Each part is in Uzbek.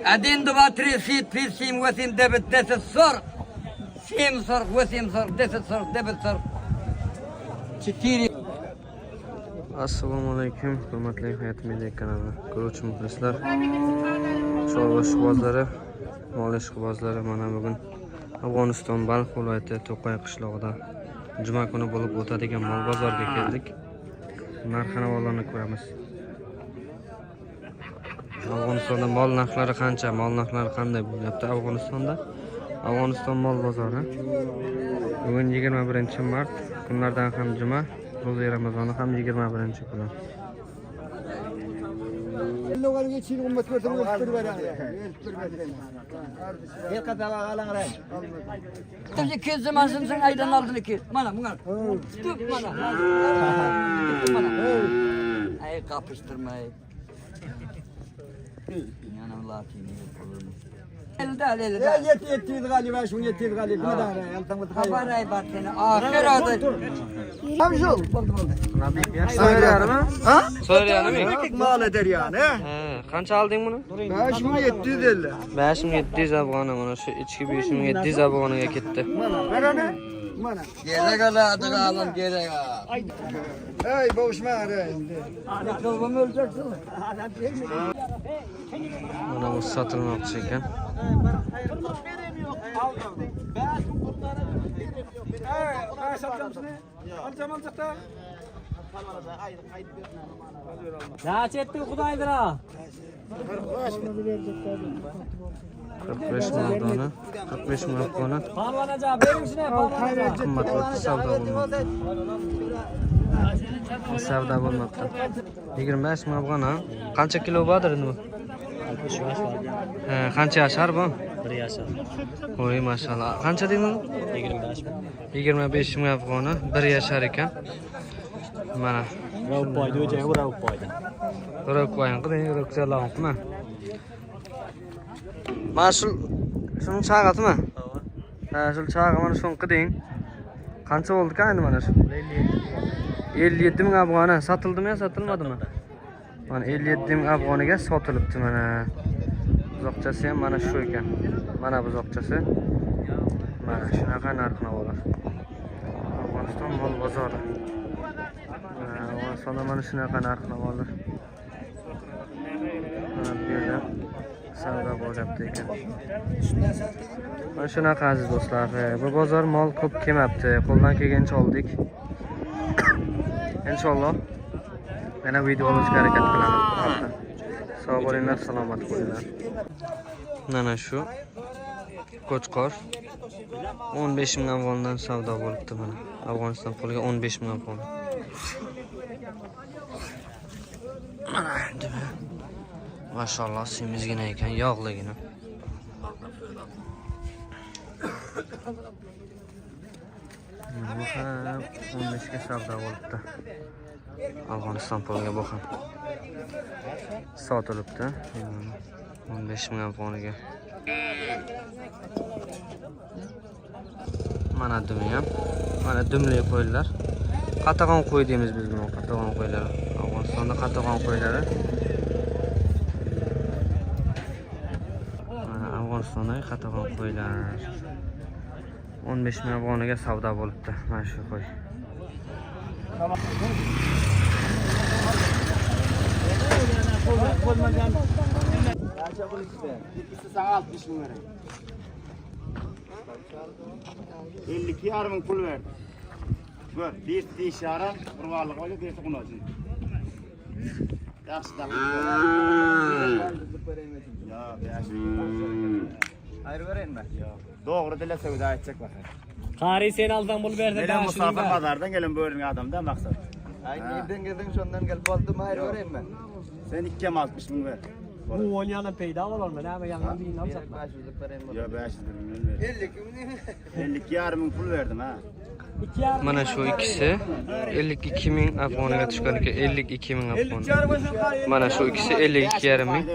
1, 2, 3, 4, 5, 6, 8, 9, 10 sorg. 7 sorg, 8 sorg, 10 sorg, 9 sorg. 4. Assalomu alaykum, hurmatli Hayot Media kanali ko'ruvchi muxlislar, chorva ishqibozlari, mol ishqibozlari. Mana bugun Afg'oniston Balx viloyati To'qay qishlog'ida juma kuni bo'lib o'tadigan mol bozoriga keldik. Narx-navolarni ko'ramiz. Afg'onistonda mol narxlari qancha, mol narxlari qanday bo'lyapti Afg'onistonda? Afg'oniston mol bozori. Bugun 21-mart, kunlardan ham juma. Ro'za Ramazoni ham 21-kuni. Kimse kez zamansın sen aydan aldın ki. Mana bunlar. Tut mana. Tut mana. Ay kapıştırma ay. Yanımlar kimi yapalım. Elde. Ya yetti galiba şu yetti galiba. Ne daha yaltan mı? Haber ay bak seni. Ahir adı. Amca. So'rayapmi? Ha? So'rayapmi? Mal eder yani. Ha, qancha olding buni? 5750. 5700 afg'ona, mana shu ichki 5700 afg'onaga ketdi. Mana. Gerek adı alın gerek. Ey boşma ey. Kalbim öleceksin. Mana bu sotilmoqchi ekan. Neçe etti Xudaydır ha? 45 milyona, 45 milyon. Parvanaca, benim şuna parvanaca. Qimmatli savdo bo'lmoqda. Savdo bo'lmoqda. 25 ming afg'ona. Qancha kilo bordir endi bu? 65 var. Ha, qancha yashar bu? 1 yaşar. Voy, mashallah. Qancha dedingiz? 25 bin. 25 ming afg'ona, 1 yashar ekan. Mana. Rav payda o'jaga rav payda. Ro'q qo'ying, qiding, ro'qchalarmi? Mana shuni chaqatmi? Ha, shu chaqat mana shuni qiding. Qancha bo'ldi-ku endi mana shu? 57 ming afg'ona sotildimi yo sotilmadimi? Mana 57 ming afg'onaga sotilibdi mana. Buzoqchasi ham mana shu ekan. Mana buzoqchasi. Mana shunaqa narx-navolar. Afg'oniston mol bozori. Afg'onistonda mana shunaqa narx-navolar. Mana bu yerda savdo bo'lyapti ekan. Mana shunaqa aziz do'stlar. Bu bozor mol ko'p kelmabdi. Qo'ldan kelgancha oldik. Inshaalloh yana video olishga harakat qilaman. Sog' bo'linglar, salomat bo'linglar. Mana shu Qo'chqor 15 ming afg'ondan savdo bo'libdi mana. Afg'oniston puliga 15 ming afg'on. Mana endi mashalloh semizgina ekan, yog'ligina. Bu ham 15 ga savdo bo'libdi. Afg'oniston puliga bu ham sotilibdi. 15 ming afg'oniga. Mana dumi ham. Mana dumli qo'ylar. Qatag'on qo'y deymiz biz buni, qatag'on qo'ylar. Afg'onistonda qatag'on qo'ylari. Mana Afg'onistondagi qatag'on qo'ylar. 15 ming afg'oniga savdo bo'libdi. Mana shu qo'y. Yarım pul verdi. Gör, bir dişarım, kurvarlık olacak, bir tıkın olacak. Yaxşı da. Ya, beyaşı. Hayır vereyim mi? Yok. Doğru dile sevda edecek bakayım. Qari sen aldan bul berdi. Neden musafir pazardan gelen böğürün adamdan maksat. Ay nereden geldin şundan gelip aldım hayır vereyim ben. Sen 2'ye mi 60 bin ver? Bu oynayalım peyda olur mu? Ne yandan bir inam satma. Ya beyaşı dedim. 50 kimin? 52 yarım pul verdim ha. Mana shu ikisi 52 ming afg'oniga tushgan ekan. 52 ming afg'on. Mana shu ikisi 52,5 ming.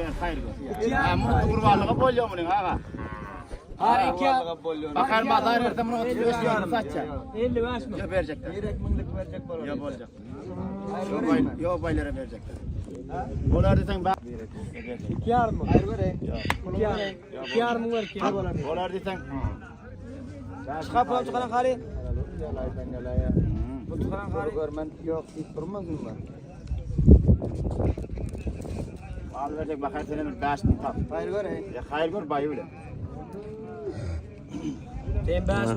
Ama kurvarlığa bolyo bunun ha. Har iki. Bakar bazar yerde bunu 35 yarım satacak. 55 mi? Ya verecekler. Direkt mınlık verecek bana. Ya olacak. Yo baylara verecekler. Bo'lar desang bak. 2,5 mı? Hayır vereyim. 2,5 mı var ki? Bo'lar desang. Çıkap olsun çıkaran kari. Yalaydan yalaya. Bu çıkaran kari. Görmen yok deyip durmasın mı? Al verecek bakar senin bir 5 bin tap. Hayır vereyim. Ya hayır gör bayı bile.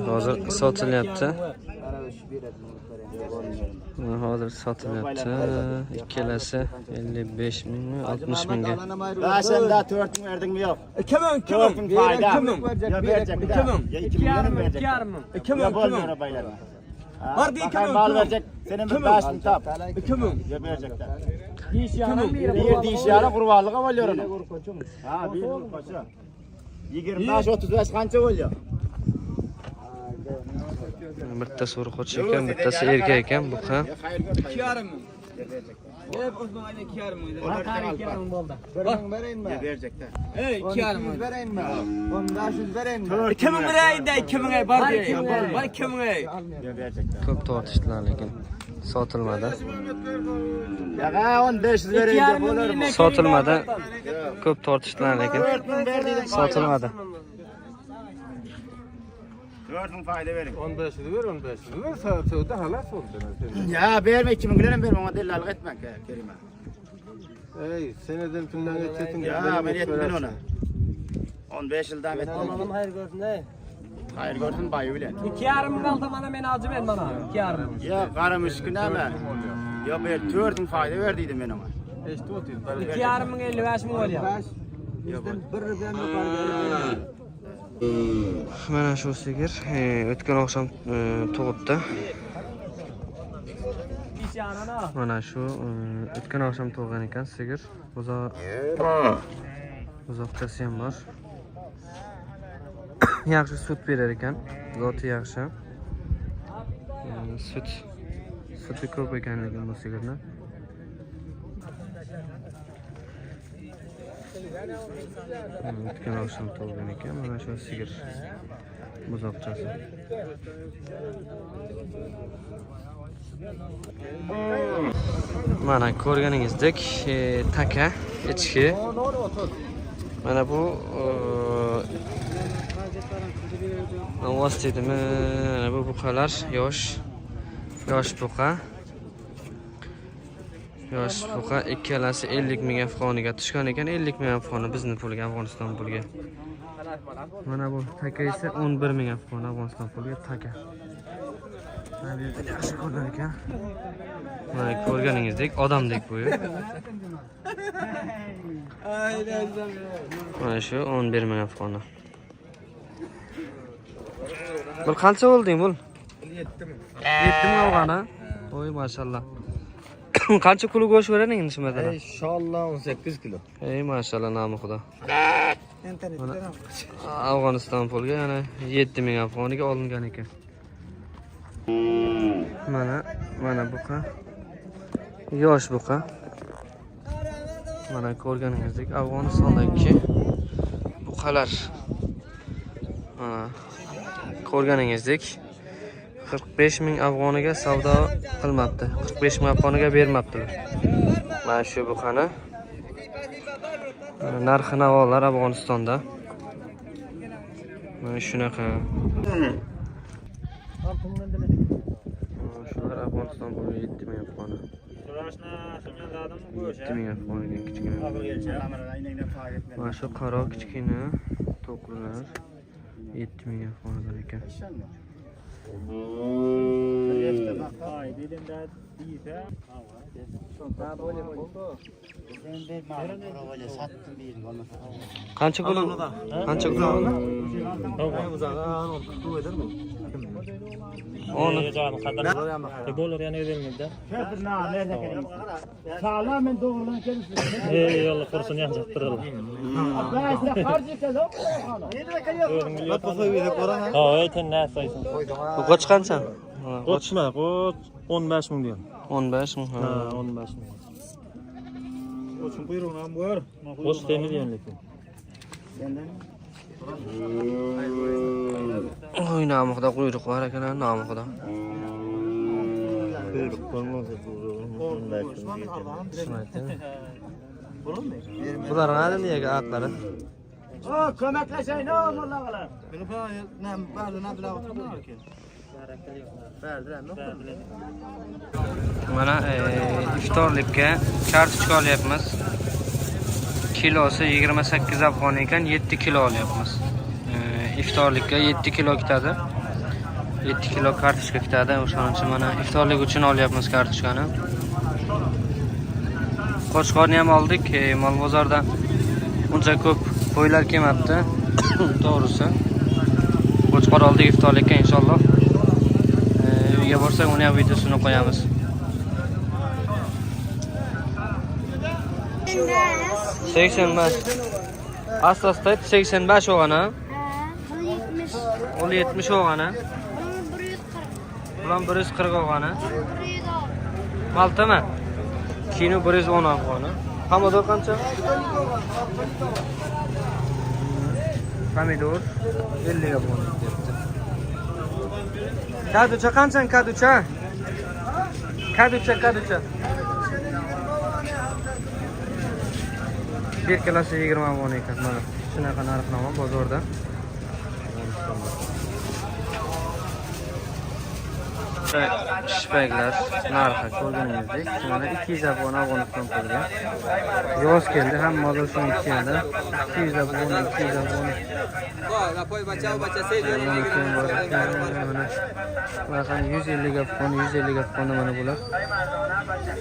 Hozir sotilyapti. Ara şu bir etmek vereyim. Hozir sotilyapti. Ikkalasi 55 mingmi, 60 mingga. Daha sen daha 4 bin verdin mi yok? Kimin? 4 bin fayda. Verecek, Ya bir verecek bir daha. Ya 2 milyonu mu verecek? 2,5 Ya bol ver baylara. Var diye bakar kimin, mal kimin? verecek. Senin bir 5 bin tap. 2,5 Ya verecekler. Diş yaran bir Bir diş yara kurbanlığa oluyor onu. Ha bir koçu. 25-35 qancha oluyor? Bittasi urg'ochi ekan, bittasi erkak ekan bu ham. Ya hayır gör. 2,5 mı? Hep Osman ayda 2,5 mı? Bakar 2,5 oldu. Görmen vereyim mi? Ya verecekler. Hey 2,5 vereyim mi? 1500 vereyim mi? 2,000 liraydı 2,000 ay var diye. Var 2,000 ay. Ya verecekler. Ko'p tortishdilar lekin sotilmadi. Ya 1500 vereyim de bo'lar mı? Sotilmadi. Ko'p tortishdilar lekin 4 bin ver dedim. sotilmadi. 4 bin fayda verin. 15'ini ver, 15'ini ver. Sağda halas oldu. Ya verme 2000 lira verme ama delalık etme Kerime. Ey, seneden tümden geçetin. Ya ben etmem ona. 15 yıldan etmem. Allah'ım hayır görsün ey. Hayır gördün bayı bile. 2,5 kaldı bana ben acı ver bana. 2,5. Ya karamış güneme. Ya ben 4 bin fayda verdiydim ben ona. İşte o değil. 2,5 55 mi oluyor? Bizden bir rüzgar yukarı Mana shu sigir o'tgan oqshom tug'ibdi. Diş yarana. Mana shu o'tgan oqshom tug'gan ekan sigir. Uzoqchasi ham bor. Yaxshi sut berar ekan, zoti yaxshi. Suti ko'p ekan lekin bu sigirni. O'tgan oqshom tug'gan ekan, mana shu sigir buzoqchasi. Mana ko'rganingizdek, taka ichki. Mana bu ovoz dedimi? Mana bu buqalar yosh buqa. Yosh buqa ikkalasi 50 ming afg'oniga tushgan ekan, 50 ming afg'oni bizni pulga, Afg'oniston puliga. Mana bu taka esa 11 ming afg'on Afg'oniston puliga taka. Mana bu yerda yaxshi ko'rgan ekan. Mana ko'rganingizdek odamdek bu. Mana shu 11 ming afg'oni. Bu qancha bo'lding bu? 7 ming afg'oni. Voy maşallah. Qancha kilo go'sht beraning nishmada? İnşallah 18 kilo. Ey maşallah namı xudo. Afg'oniston pulga yana 7 ming afg'oniga olingan ekan. Mana buqa. Yosh buqa. Mana ko'rganingizdek Afg'onistondagi buqalar. Mana ko'rganingizdek 45 ming afg'oniga savdo qilmabdi. 45 ming afg'oniga bermabdilar. Mana shu buqani narxi navolar Afg'onistonda. Mana shunaqa. Shular Afg'oniston bo'yicha 7 ming afg'oni. 7 ming afg'oniga kichkina. Mana shu qaro kichkina to'qlilar 7 ming afg'onidan ekan. Qancha pul? Qancha pul oldi? Dolar yana ödemeydi. Sağlam ben doğrulan kendisi. Yo'lla qursini ham chaqtiradi. Ha, aytın narsa aytın. Bu qoch qancha? Qochma, qoch 15 ming diyor. 15 ming. Ha, 15 ming. Qochun buyruğunu ham bor. Qoch temi diyor lekin. Oy namıqda quyruq var ekan, namıqda. Quyruq bo'lmasa bu 15 ming. Shuni aytdim. Bular nada niye ayakları? O kömekleşeyin o mollagalar. Mana iftorlikka kartochka olyapmiz. Kilosi 28 afg'on ekan, 7 kilo olyapmiz. İftorlikka 7 kilo ketadi. 7 kilo kartochka ketadi. O'shaning uchun mana iftorlik uchun olyapmiz kartochkani. Qo'chqorni ham oldik. Mol bozorda uncha ko'p qo'ylar kelmabdi. To'g'risi. Qo'chqor oldik iftorlikka inshaalloh. Uyga borsak uni ham videosini qo'yamiz. Seksen beş. Aslasda 85 olgana. 70 olgana. Ulan 140 olgana. Maltami? Kino 110 olgana. Pomidor qancha? Pomidor 50 ga bo'ldi debdi. Kaducha qancha? Kaducha. Kaducha. 1 kilosi 20 won ekan mana. Shunaqa narxnoma bozorda. Shpaglar narxi ko'rganingizdek mana 200 won Afg'oniston pulga. Yoz keldi, hamma moda shuni ichadi. 200 won, 200 won. Mana 150 ga fon, 150 ga fon mana bular.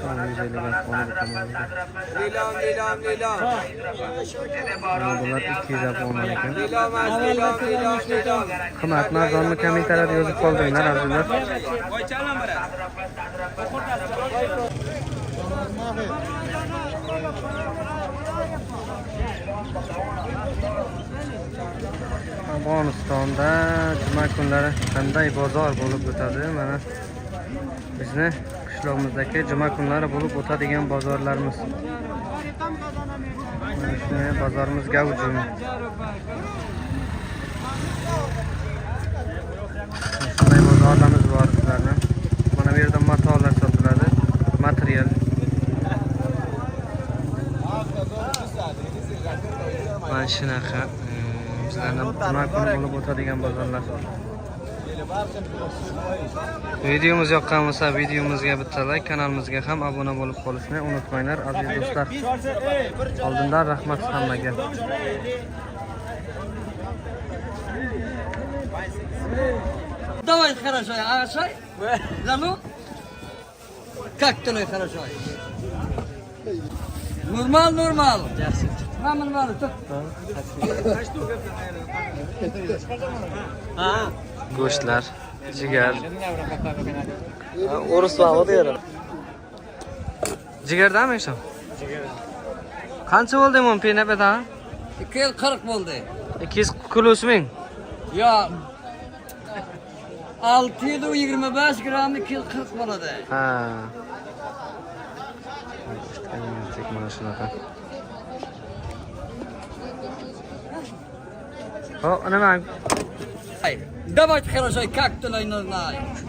150 ga fon bu tomonda. Lilam. Bular 200 won ekan. Qimmat narzonni kommentariyada yozib qoldinglar azizlar. Afg'onistonda juma kunlari qanday bozor bo'lib o'tadi? Mana bizni qishlog'imizdagi juma kunlari bo'lib o'tadigan bozorlarimiz. Mana shunday bozorimiz gavjum. Shunday bozorlarimiz bor bizlarda. Mana bu yerda matolar sotiladi, material. Mana shunaqa bizlarda juma kuni bo'lib o'tadigan bozorlar. Videomiz yoqqan bo'lsa, videomizga bitta like, kanalimizga ham obuna bo'lib qolishni unutmanglar, aziz do'stlar. Oldindan rahmat hammaga. Давай хорошо, хорошо? Зану? Как ты хорошо? Normal. Hemen var tut. Go'shtlar, jigar. O'ris bog'i deydi. Jigardami shu? Jigar. Qancha bo'ldi mon penapeda? 240 bo'ldi. 200 kilosi ming. Ya 625 gram 240 bo'ladi. Ha. Tek mana shunaqa. Ho, nima? Давай хорошо, как ты не знаешь.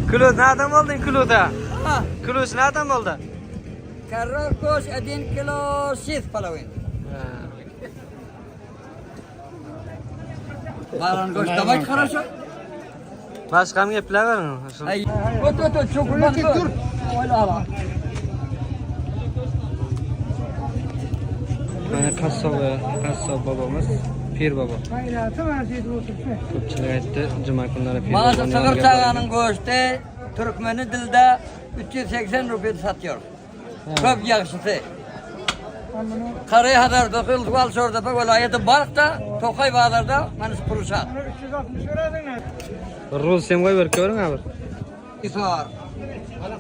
Kilo nereden buldun kiloda? Kilosu nereden buldun? Каракош 1 кило 6,5. Барангош, давай хорошо. Başka mı yapılar var mı? Ay, oto çok dur. Oyla. Mana kassob babamız, Pir baba. Ko'pchilik aytdi, juma kunlari Pir Mana boboni sigir chag'aning go'shti Turkmeni dilda 380 rupiya satıyor. Çok yaxshisi. Qaraya hadar dokil val şurada bak vilayeti Barqda, To'qay bazarda mana pulsa. 360 veradinglar. Rol sem qo'yib ber, ko'ring abi. Isor. Mana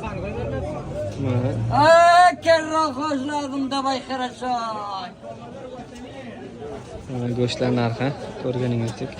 Kerran xo'jladim davay хорошо. go'shtlar narxi ko'rganingizdek.